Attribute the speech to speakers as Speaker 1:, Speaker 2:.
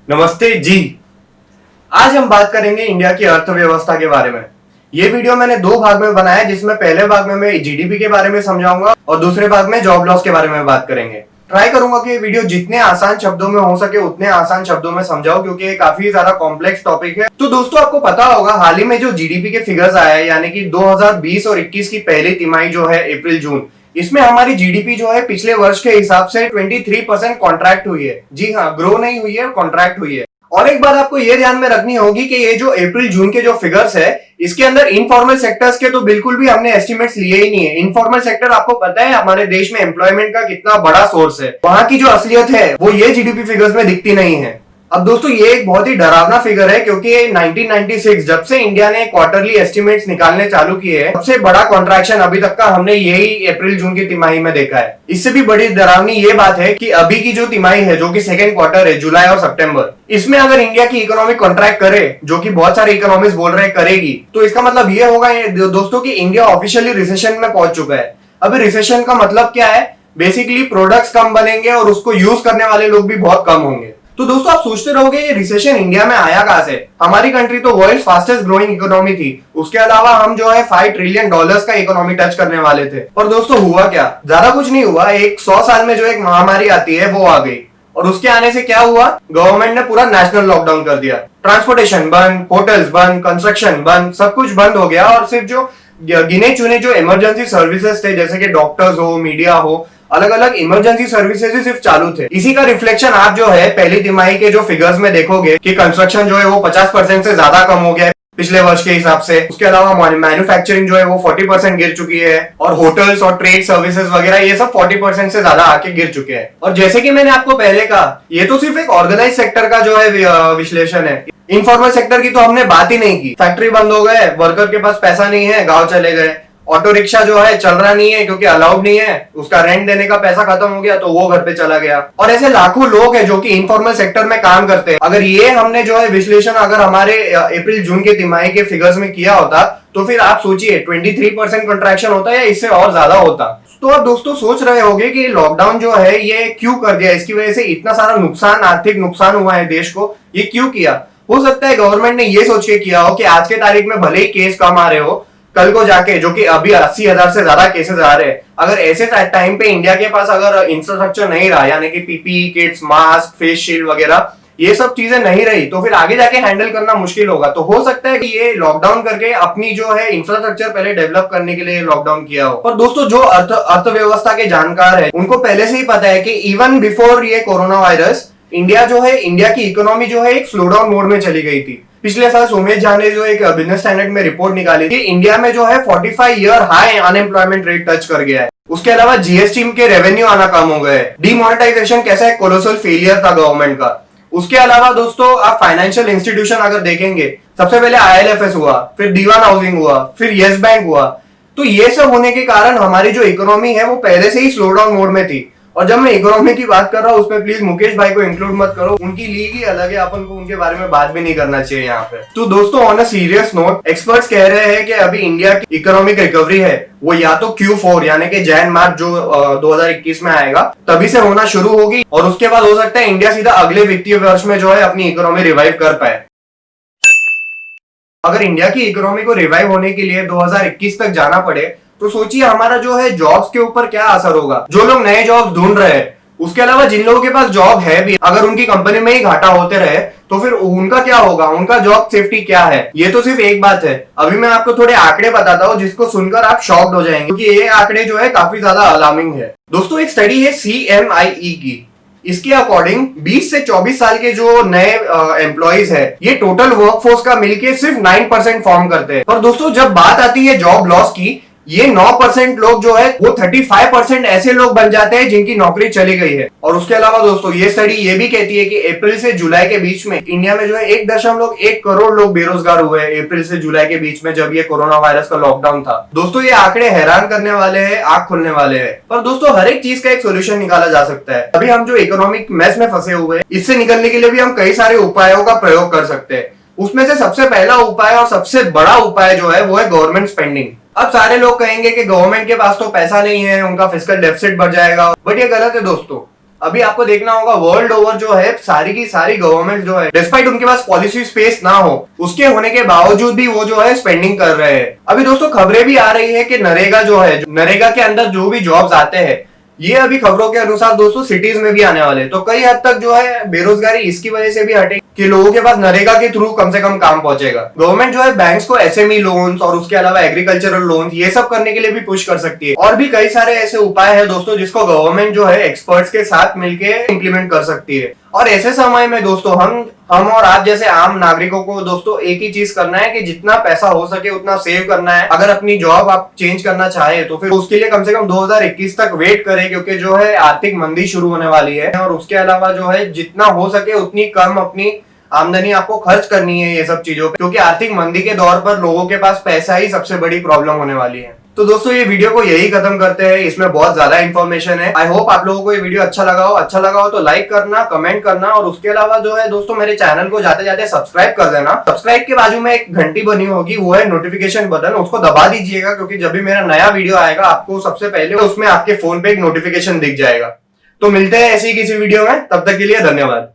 Speaker 1: नमस्ते जी। आज हम बात करेंगे इंडिया की अर्थव्यवस्था के बारे में। ये वीडियो मैंने दो भाग में बनाया है, जिसमें पहले भाग में मैं जीडीपी के बारे में समझाऊंगा और दूसरे भाग में जॉब लॉस के बारे में बात करेंगे। ट्राई करूंगा कि ये वीडियो जितने आसान शब्दों में हो सके उतने आसान शब्दों में समझाओ, क्योंकि ये काफी ज्यादा कॉम्प्लेक्स टॉपिक है। तो दोस्तों, आपको पता होगा हाल ही में जो जीडीपी के फिगर्स आए हैं, यानी कि 2020 और 21 की पहली तिमाही जो है अप्रैल जून, इसमें हमारी जीडीपी जो है पिछले वर्ष के हिसाब से 23% कॉन्ट्रैक्ट हुई है। जी हाँ, ग्रो नहीं हुई है, कॉन्ट्रैक्ट हुई है। और एक बात आपको ये ध्यान में रखनी होगी कि ये जो अप्रैल जून के जो फिगर्स है, इसके अंदर इनफॉर्मल सेक्टर्स के तो बिल्कुल भी हमने एस्टिमेट्स लिए ही नहीं है। इनफॉर्मल सेक्टर, आपको पता है हमारे देश में एम्प्लॉयमेंट का कितना बड़ा सोर्स है, वहां की जो असलियत है वो ये जीडीपी फिगर्स में दिखती नहीं है। अब दोस्तों, ये एक बहुत ही डरावना फिगर है, क्योंकि 1996 जब से इंडिया ने क्वार्टरली एस्टिमेट्स निकालने चालू किए हैं, सबसे बड़ा कॉन्ट्रैक्शन अभी तक का हमने यही अप्रैल जून की तिमाही में देखा है। इससे भी बड़ी डरावनी ये बात है कि अभी की जो तिमाही है, जो कि सेकेंड क्वार्टर है, जुलाई और सितंबर, इसमें अगर इंडिया की इकोनॉमी कॉन्ट्रैक्ट करे, जो कि बहुत सारे इकोनॉमिस्ट बोल रहे हैं करेगी, तो इसका मतलब ये होगा दोस्तों कि इंडिया ऑफिशियली रिसेशन में पहुंच चुका है। अभी रिसेशन का मतलब क्या है? बेसिकली प्रोडक्ट्स कम बनेंगे और उसको यूज करने वाले लोग भी बहुत कम होंगे। तो दोस्तों, आप सोचते रहोगे ये रिसेशन इंडिया में आया कहां से? हमारी कंट्री तो वर्ल्ड फास्टेस्ट ग्रोइंग इकोनॉमी थी। उसके अलावा हम जो है $5 ट्रिलियन का इकोनॉमी टच करने वाले थे। और दोस्तों, हुआ क्या? ज्यादा कुछ नहीं हुआ। 100 साल में जो एक महामारी आती है वो आ गई, और उसके आने से क्या हुआ? गवर्नमेंट ने पूरा नेशनल लॉकडाउन कर दिया। ट्रांसपोर्टेशन बंद, होटल्स बंद, कंस्ट्रक्शन बंद, सब कुछ बंद हो गया। और सिर्फ जो गिने चुने जो इमरजेंसी सर्विसेज थे, जैसे कि डॉक्टर्स हो, मीडिया हो, अलग अलग इमरजेंसी सर्विसेज ही सिर्फ चालू थे। इसी का रिफ्लेक्शन आप जो है पहली तिमाही के जो फिगर्स में देखोगे कि कंस्ट्रक्शन जो है वो 50% से ज्यादा कम हो गया है पिछले वर्ष के हिसाब से। उसके अलावा मैन्युफैक्चरिंग जो है वो 40% गिर चुकी है, और होटल्स और ट्रेड सर्विसेज वगैरह ये सब 40% से ज्यादा आके गिर चुके हैं। और जैसे कि मैंने आपको पहले कहा, ये तो सिर्फ एक ऑर्गेनाइज सेक्टर का जो है विश्लेषण है। इनफॉर्मल सेक्टर की तो हमने बात ही नहीं की। फैक्ट्री बंद हो गए, वर्कर के पास पैसा नहीं है, गाँव चले गए। ऑटो रिक्शा जो है चल रहा नहीं है क्योंकि अलाउड नहीं है, उसका रेंट देने का पैसा खत्म हो गया तो वो घर पे चला गया। और ऐसे लाखों लोग हैं जो कि इनफॉर्मल सेक्टर में काम करते हैं। अगर ये हमने जो है विश्लेषण अगर हमारे अप्रैल जून के तिमाही के फिगर्स में किया होता, तो फिर आप सोचिए 23% कंट्रैक्शन होता या इससे और ज्यादा होता। तो आप दोस्तों सोच रहे होंगे कि लॉकडाउन जो है ये क्यों कर दिया, इसकी वजह से इतना सारा नुकसान, आर्थिक नुकसान हुआ है देश को, ये क्यों किया? हो सकता है गवर्नमेंट ने ये सोच के किया हो कि आज के तारीख में भले ही केस कम आ रहे हो, कल को जाके, जो कि अभी 80,000 से ज्यादा केसेस आ रहे हैं, अगर ऐसे टाइम पे इंडिया के पास अगर इंफ्रास्ट्रक्चर नहीं रहा, यानी कि PPE kits, mask, face shield वगैरह, ये सब चीजें नहीं रही, तो फिर आगे जाके हैंडल करना मुश्किल होगा। तो हो सकता है कि ये लॉकडाउन करके अपनी जो है इंफ्रास्ट्रक्चर पहले डेवलप करने के लिए लॉकडाउन किया हो। और दोस्तों, जो अर्थव्यवस्था के जानकार है उनको पहले से ही पता है कि इवन बिफोर ये कोरोना वायरस, इंडिया जो है, इंडिया की इकोनॉमी जो है एक स्लोडाउन मोड में चली गई थी। पिछले साल सोमेश झा ने जो एक बिजनेस स्टैंडर्ड में रिपोर्ट निकाली थी, इंडिया में जो है 45 year high unemployment rate touch कर गया है। उसके अलावा जीएसटी के रेवेन्यू आना कम हो गए। डीमोनेटाइजेशन कैसा है, कोलोसल फेलियर था गवर्नमेंट का। उसके अलावा दोस्तों, आप फाइनेंशियल इंस्टीट्यूशन अगर देखेंगे, सबसे पहले आईएलएफएस हुआ, फिर दीवान हाउसिंग हुआ, फिर येस बैंक हुआ। तो ये सब होने के कारण हमारी जो इकोनॉमी है वो पहले से ही स्लोडाउन मोड में थी। और जब मैं इकोनॉमी की बात कर रहा हूँ, उसमें प्लीज मुकेश भाई को इंक्लूड मत करो, उनकी लीग ही अलग है, अपन को उनके बारे में बात भी नहीं करना चाहिए यहाँ पे। तो दोस्तों, on a serious note, experts कह रहे हैं कि अभी इंडिया की इकोनॉमिक रिकवरी है वो या तो Q4 यानी कि जैन मार्च जो 2021 में आएगा तभी से होना शुरू होगी, और उसके बाद हो सकता है इंडिया सीधा अगले वित्तीय वर्ष में जो है अपनी इकोनॉमी रिवाइव कर पाए। अगर इंडिया की इकोनॉमी को रिवाइव होने के लिए 2021 तक जाना पड़े, तो सोचिए हमारा जो है जॉब्स के ऊपर क्या असर होगा। जो लोग नए जॉब्स ढूंढ रहे हैं, उसके अलावा जिन लोगों के पास जॉब है भी, अगर उनकी कंपनी में ही घाटा होते रहे तो फिर उनका क्या होगा, उनका जॉब सेफ्टी क्या है? ये तो सिर्फ एक बात है। अभी मैं आपको थोड़े आंकड़े बताता हूँ जिसको सुनकर आप शॉक्ड हो जाएंगे, क्योंकि ये आंकड़े जो है काफी ज्यादा अलार्मिंग है। दोस्तों, एक स्टडी है CMIE की। इसके अकॉर्डिंग 20 से 24 साल के जो नए एम्प्लॉइज है, ये टोटल वर्कफोर्स का मिलके सिर्फ 9% फॉर्म करते हैं। और दोस्तों, जब बात आती है जॉब लॉस की, ये 9% लोग जो है वो 35% ऐसे लोग बन जाते हैं जिनकी नौकरी चली गई है। और उसके अलावा दोस्तों, ये स्टडी ये भी कहती है कि अप्रैल से जुलाई के बीच में इंडिया में जो है 1.1 करोड़ लोग बेरोजगार हुए हैं अप्रैल से जुलाई के बीच में, जब ये कोरोना वायरस का लॉकडाउन था। दोस्तों, ये आंकड़े हैरान करने वाले हैं, आंख खोलने वाले हैं। पर दोस्तों, हर एक चीज का एक सोल्यूशन निकाला जा सकता है। अभी हम जो इकोनॉमिक मेस में फंसे हुए हैं, इससे निकलने के लिए भी हम कई सारे उपायों का प्रयोग कर सकते हैं। उसमें से सबसे पहला उपाय और सबसे बड़ा उपाय जो है वो है गवर्नमेंट स्पेंडिंग। अब सारे लोग कहेंगे कि गवर्नमेंट के पास तो पैसा नहीं है, उनका फिस्कल डेफिसिट बढ़ जाएगा, बट ये गलत है दोस्तों। अभी आपको देखना होगा वर्ल्ड ओवर जो है सारी की सारी गवर्नमेंट जो है डिस्पाइट उनके पास पॉलिसी स्पेस ना हो उसके होने के बावजूद भी वो जो है स्पेंडिंग कर रहे हैं। अभी दोस्तों खबरें भी आ रही है कि नरेगा जो है, नरेगा के अंदर जो भी जॉब्स आते हैं ये अभी खबरों के अनुसार दोस्तों सिटीज में भी आने वाले, तो कई हद तक जो है बेरोजगारी इसकी वजह से भी हटेगी कि लोगों के पास नरेगा के थ्रू कम से कम काम पहुंचेगा। गवर्नमेंट जो है बैंक्स को एसएमई लोन्स और उसके अलावा एग्रीकल्चरल लोन्स ये सब करने के लिए भी पुश कर सकती है। और भी कई सारे ऐसे उपाय है दोस्तों जिसको गवर्नमेंट जो है एक्सपर्ट्स के साथ मिलके इंप्लीमेंट कर सकती है। और ऐसे समय में दोस्तों हम और आप जैसे आम नागरिकों को दोस्तों एक ही चीज करना है कि जितना पैसा हो सके उतना सेव करना है। अगर अपनी जॉब आप चेंज करना चाहे तो फिर उसके लिए कम से कम 2021 तक वेट करें, क्योंकि जो है आर्थिक मंदी शुरू होने वाली है। और उसके अलावा जो है जितना हो सके उतनी कम अपनी आमदनी आपको खर्च करनी है ये सब चीजों पे, क्योंकि आर्थिक मंदी के दौर पर लोगों के पास पैसा ही सबसे बड़ी प्रॉब्लम होने वाली है। तो दोस्तों ये वीडियो को यही खत्म करते हैं, इसमें बहुत ज्यादा इंफॉर्मेशन है। आई होप आप लोगों को ये वीडियो अच्छा लगा हो तो लाइक करना, कमेंट करना और उसके अलावा जो है दोस्तों मेरे चैनल को जाते जाते सब्सक्राइब कर देना। सब्सक्राइब के बाजू में एक घंटी बनी होगी, वो है नोटिफिकेशन बटन, उसको दबा दीजिएगा क्योंकि जब भी मेरा नया वीडियो आएगा आपको सबसे पहले उसमें आपके फोन पे एक नोटिफिकेशन दिख जाएगा। तो मिलते हैं ऐसी किसी वीडियो में, तब तक के लिए धन्यवाद।